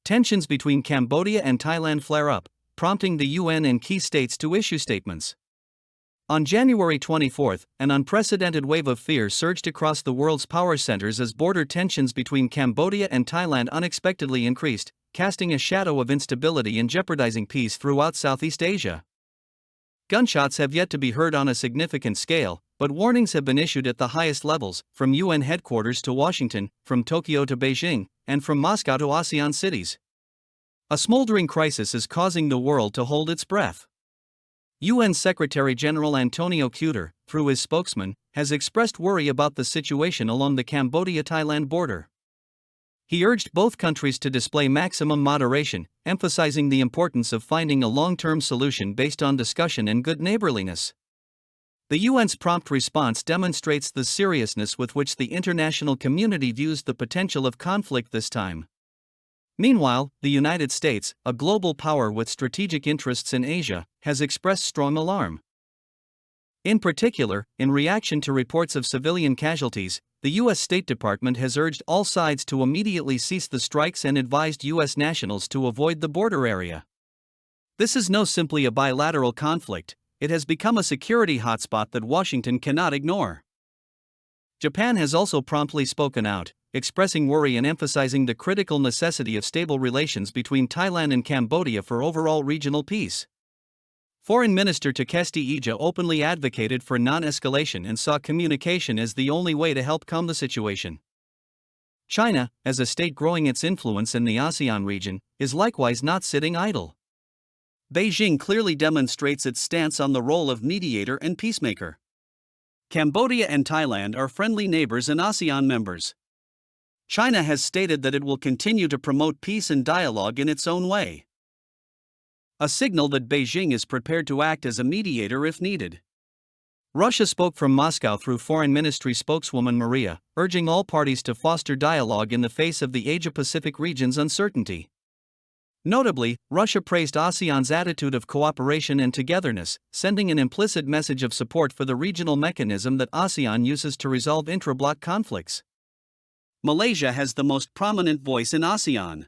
Tensions between Cambodia and Thailand flare up, prompting the UN and key states to issue statements. On January 24, an unprecedented wave of fear surged across the world's power centers as border tensions between Cambodia and Thailand unexpectedly increased, casting a shadow of instability and jeopardizing peace throughout Southeast Asia. Gunshots have yet to be heard on a significant scale, but warnings have been issued at the highest levels, from UN headquarters to Washington, from Tokyo to Beijing, and from Moscow to ASEAN cities. A smoldering crisis is causing the world to hold its breath. UN Secretary-General Antonio Guterres, through his spokesman, has expressed worry about the situation along the Cambodia-Thailand border. He urged both countries to display maximum moderation, emphasizing the importance of finding a long-term solution based on discussion and good neighborliness. The UN's prompt response demonstrates the seriousness with which the international community views the potential of conflict this time. Meanwhile, the United States, a global power with strategic interests in Asia, has expressed strong alarm. In particular, in reaction to reports of civilian casualties, the U.S. State Department has urged all sides to immediately cease the strikes and advised U.S. nationals to avoid the border area. This is no simply a bilateral conflict, it has become a security hotspot that Washington cannot ignore. Japan has also promptly spoken out, expressing worry and emphasizing the critical necessity of stable relations between Thailand and Cambodia for overall regional peace. Foreign Minister Takesti Ija openly advocated for non-escalation and saw communication as the only way to help calm the situation. China, as a state growing its influence in the ASEAN region, is likewise not sitting idle. Beijing clearly demonstrates its stance on the role of mediator and peacemaker. Cambodia and Thailand are friendly neighbors and ASEAN members. China has stated that it will continue to promote peace and dialogue in its own way. A signal that Beijing is prepared to act as a mediator if needed. Russia spoke from Moscow through Foreign Ministry spokeswoman Maria, urging all parties to foster dialogue in the face of the Asia-Pacific region's uncertainty. Notably, Russia praised ASEAN's attitude of cooperation and togetherness, sending an implicit message of support for the regional mechanism that ASEAN uses to resolve intra-bloc conflicts. Malaysia has the most prominent voice in ASEAN.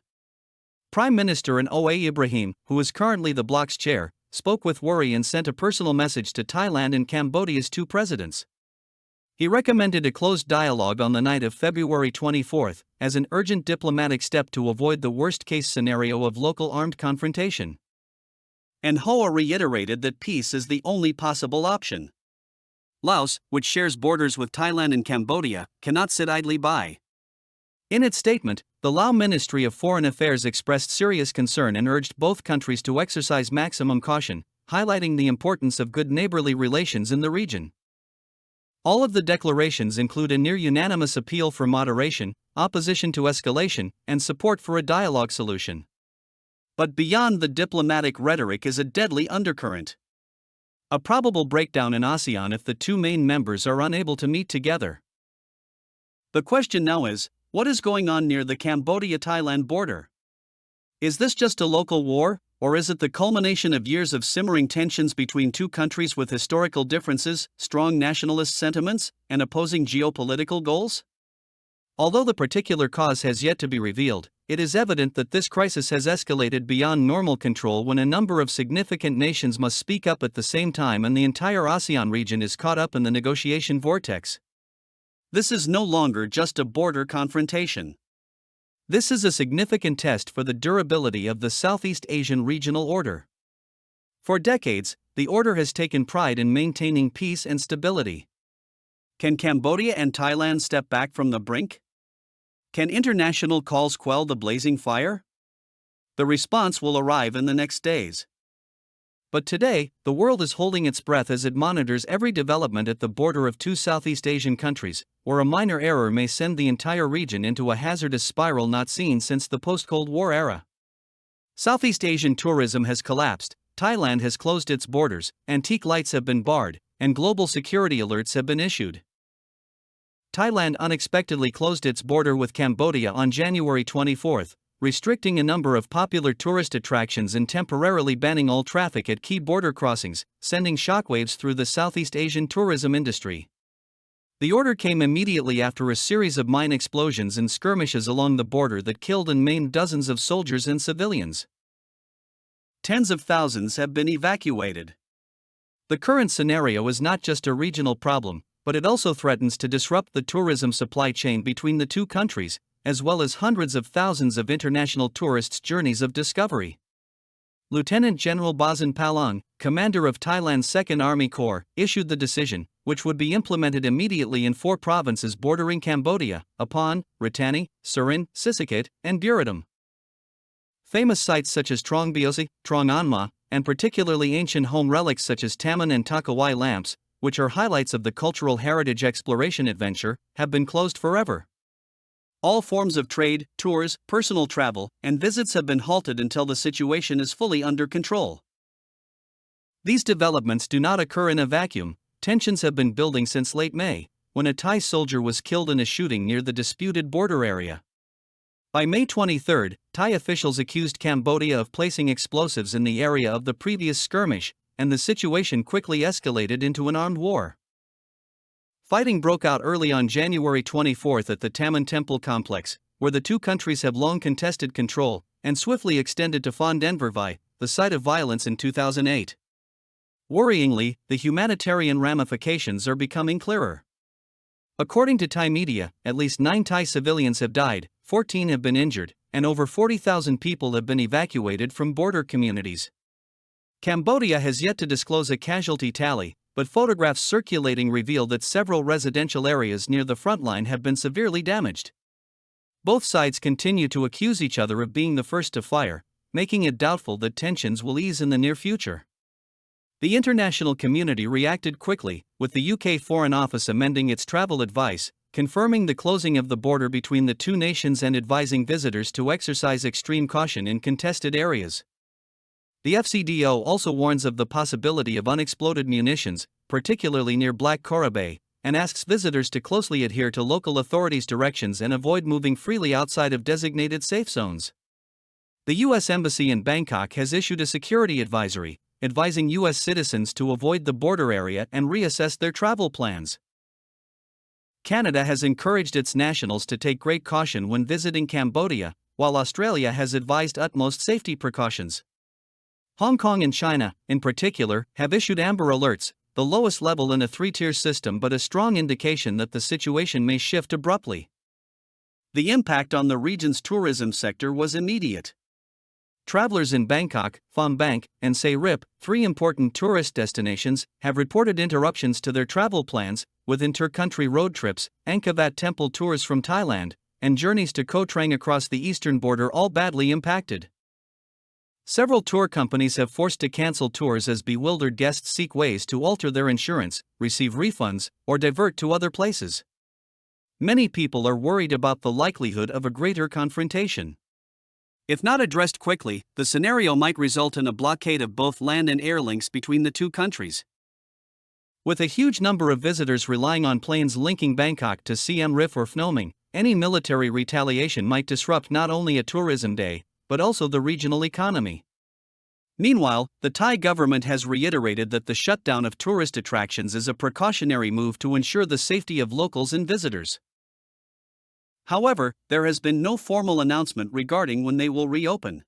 Prime Minister Anwar Ibrahim, who is currently the bloc's chair, spoke with worry and sent a personal message to Thailand and Cambodia's two presidents. He recommended a closed dialogue on the night of February 24 as an urgent diplomatic step to avoid the worst-case scenario of local armed confrontation. And Hoa reiterated that peace is the only possible option. Laos, which shares borders with Thailand and Cambodia, cannot sit idly by. In its statement, the Lao Ministry of Foreign Affairs expressed serious concern and urged both countries to exercise maximum caution, highlighting the importance of good neighborly relations in the region. All of the declarations include a near-unanimous appeal for moderation, opposition to escalation, and support for a dialogue solution. But beyond the diplomatic rhetoric is a deadly undercurrent. A probable breakdown in ASEAN if the two main members are unable to meet together. The question now is, what is going on near the Cambodia-Thailand border? Is this just a local war, or is it the culmination of years of simmering tensions between two countries with historical differences, strong nationalist sentiments, and opposing geopolitical goals? Although the particular cause has yet to be revealed, it is evident that this crisis has escalated beyond normal control when a number of significant nations must speak up at the same time and the entire ASEAN region is caught up in the negotiation vortex. This is no longer just a border confrontation. This is a significant test for the durability of the Southeast Asian regional order. For decades, the order has taken pride in maintaining peace and stability. Can Cambodia and Thailand step back from the brink? Can international calls quell the blazing fire? The response will arrive in the next days. But today, the world is holding its breath as it monitors every development at the border of two Southeast Asian countries, where a minor error may send the entire region into a hazardous spiral not seen since the post-Cold War era. Southeast Asian tourism has collapsed, Thailand has closed its borders, antique lights have been barred, and global security alerts have been issued. Thailand unexpectedly closed its border with Cambodia on January 24, restricting a number of popular tourist attractions and temporarily banning all traffic at key border crossings, sending shockwaves through the Southeast Asian tourism industry. The order came immediately after a series of mine explosions and skirmishes along the border that killed and maimed dozens of soldiers and civilians. Tens of thousands have been evacuated. The current scenario is not just a regional problem, but it also threatens to disrupt the tourism supply chain between the two countries, as well as hundreds of thousands of international tourists' journeys of discovery. Lieutenant General Bazin Palong, commander of Thailand's 2nd Army Corps, issued the decision, which would be implemented immediately in 4 provinces bordering Cambodia: Apon, Ratani, Surin, Sisaket, and Buriram. Famous sites such as Trong Biosi, Trong Anma, and particularly ancient home relics such as Taman and Takawai lamps, which are highlights of the cultural heritage exploration adventure, have been closed forever. All forms of trade, tours, personal travel, and visits have been halted until the situation is fully under control. These developments do not occur in a vacuum. Tensions have been building since late May, when a Thai soldier was killed in a shooting near the disputed border area. By May 23, Thai officials accused Cambodia of placing explosives in the area of the previous skirmish, and the situation quickly escalated into an armed war. Fighting broke out early on January 24 at the Taman Temple complex, where the two countries have long contested control, and swiftly extended to Phon Denvervai, the site of violence in 2008. Worryingly, the humanitarian ramifications are becoming clearer. According to Thai media, at least 9 Thai civilians have died, 14 have been injured, and over 40,000 people have been evacuated from border communities. Cambodia has yet to disclose a casualty tally, but photographs circulating reveal that several residential areas near the front line have been severely damaged. Both sides continue to accuse each other of being the first to fire, making it doubtful that tensions will ease in the near future. The international community reacted quickly, with the UK Foreign Office amending its travel advice, confirming the closing of the border between the two nations and advising visitors to exercise extreme caution in contested areas. The FCDO also warns of the possibility of unexploded munitions, particularly near Black Kora Bay, and asks visitors to closely adhere to local authorities' directions and avoid moving freely outside of designated safe zones. The U.S. Embassy in Bangkok has issued a security advisory, advising U.S. citizens to avoid the border area and reassess their travel plans. Canada has encouraged its nationals to take great caution when visiting Cambodia, while Australia has advised utmost safety precautions. Hong Kong and China, in particular, have issued amber alerts, the lowest level in a 3-tier system but a strong indication that the situation may shift abruptly. The impact on the region's tourism sector was immediate. Travelers in Bangkok, Pham Bang, and Say Rip, 3 important tourist destinations, have reported interruptions to their travel plans, with inter-country road trips, Angkor Wat temple tours from Thailand, and journeys to Koh Trang across the eastern border all badly impacted. Several tour companies have forced to cancel tours as bewildered guests seek ways to alter their insurance, receive refunds, or divert to other places. Many people are worried about the likelihood of a greater confrontation. If not addressed quickly, the scenario might result in a blockade of both land and air links between the two countries. With a huge number of visitors relying on planes linking Bangkok to Siem Reap or Phnom Penh, any military retaliation might disrupt not only a tourism day, but also the regional economy. Meanwhile, the Thai government has reiterated that the shutdown of tourist attractions is a precautionary move to ensure the safety of locals and visitors. However, there has been no formal announcement regarding when they will reopen.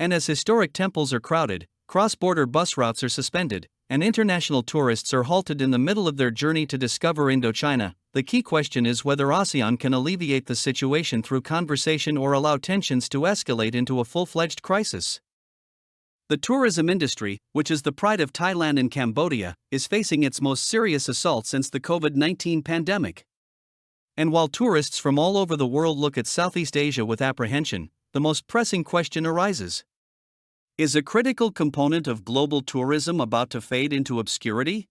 And as historic temples are crowded, cross-border bus routes are suspended, and international tourists are halted in the middle of their journey to discover Indochina, the key question is whether ASEAN can alleviate the situation through conversation or allow tensions to escalate into a full-fledged crisis. The tourism industry, which is the pride of Thailand and Cambodia, is facing its most serious assault since the COVID-19 pandemic. And while tourists from all over the world look at Southeast Asia with apprehension, the most pressing question arises. Is a critical component of global tourism about to fade into obscurity?